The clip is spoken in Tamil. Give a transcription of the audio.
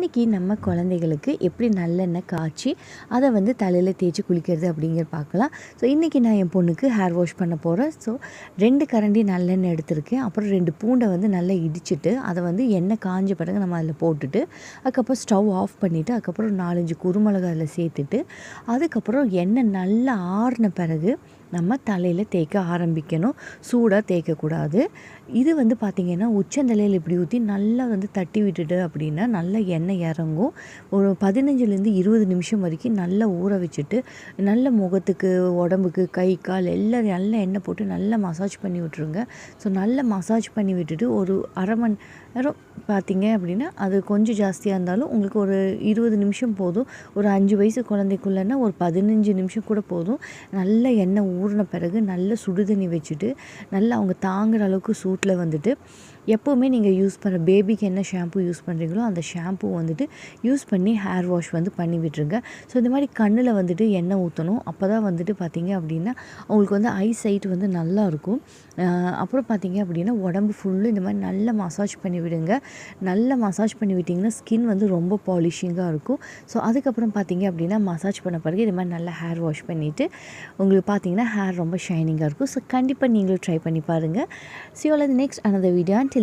இன்றைக்கி நம்ம குழந்தைகளுக்கு எப்படி நல்லெண்ணெய் காய்ச்சி அதை வந்து தலையில் தேய்ச்சி குளிக்கிறது அப்படிங்கிறது பார்க்கலாம். ஸோ இன்றைக்கி நான் என் பொண்ணுக்கு ஹேர் வாஷ் பண்ண போகிறேன். ஸோ 2 கரண்டி நல்லெண்ணெய் எடுத்திருக்கேன். அப்புறம் 2 பூண்டை வந்து நல்லா இடிச்சிட்டு அதை வந்து எண்ணெய் காஞ்ச பிறகு நம்ம அதில் போட்டுட்டு அதுக்கப்புறம் ஸ்டவ் ஆஃப் பண்ணிவிட்டு அதுக்கப்புறம் 4-5 குருமிளகு அதில் சேர்த்துட்டு அதுக்கப்புறம் எண்ணெய் நல்லா ஆறின பிறகு நம்ம தலையில் தேய்க்க ஆரம்பிக்கணும். சூடாக தேய்க்கக்கூடாது. இது வந்து பார்த்திங்கன்னா உச்சந்தலையில் இப்படி ஊற்றி நல்லா வந்து தட்டி விட்டுட்டு அப்படின்னா நல்லா எண்ணெய் இறங்கும். ஒரு 15-20 நிமிஷம் வரைக்கும் நல்லா ஊற வச்சுட்டு நல்ல முகத்துக்கு, உடம்புக்கு, கை, கால் எல்லாம் நல்லா எண்ணெய் போட்டு நல்லா மசாஜ் பண்ணி விட்டுருங்க. ஸோ நல்லா மசாஜ் பண்ணி விட்டுட்டு ஒரு அரை மணி நேரம் பார்த்திங்க அப்படின்னா அது கொஞ்சம் ஜாஸ்தியாக இருந்தாலும் உங்களுக்கு ஒரு 20 நிமிஷம் போதும். ஒரு 5 வயசு குழந்தைக்குள்ளன்னா ஒரு 15 நிமிஷம் கூட போதும். நல்ல எண்ணெய் ஊறின பிறகு நல்ல சுடுதண்ணி வச்சுட்டு நல்லா அவங்க தாங்குகிற அளவுக்கு சூட்டில் வந்துட்டு எப்போவுமே நீங்கள் யூஸ் பண்ணுற பேபிக்கு என்ன ஷாம்பு யூஸ் பண்ணுறீங்களோ அந்த ஷாம்பு வந்துட்டு யூஸ் பண்ணி ஹேர் வாஷ் வந்து பண்ணி விட்டுருங்க. ஸோ இந்த மாதிரி கண்ணில் வந்துட்டு எண்ணெய் ஊற்றணும். அப்போ தான் வந்துட்டு பார்த்திங்க அப்படின்னா அவங்களுக்கு வந்து ஐ சைட் வந்து நல்லாயிருக்கும். அப்புறம் பார்த்திங்க அப்படின்னா உடம்பு ஃபுல்லு இந்த மாதிரி நல்லா மசாஜ் பண்ணி விடுங்க. நல்லா மசாஜ் பண்ணி விட்டிங்கன்னா ஸ்கின் வந்து ரொம்ப பாலிஷிங்காக இருக்கும். ஸோ அதுக்கப்புறம் பார்த்திங்க அப்படின்னா மசாஜ் பண்ண பிறகு இது மாதிரி நல்லா ஹேர் வாஷ் பண்ணிவிட்டு உங்களுக்கு பார்த்திங்கன்னா ஹேர் ரொம்ப ஷைனிங்காக இருக்கும். ஸோ கண்டிப்பாக நீங்களும் ட்ரை பண்ணி பாருங்கள். See you all in the next another video. Until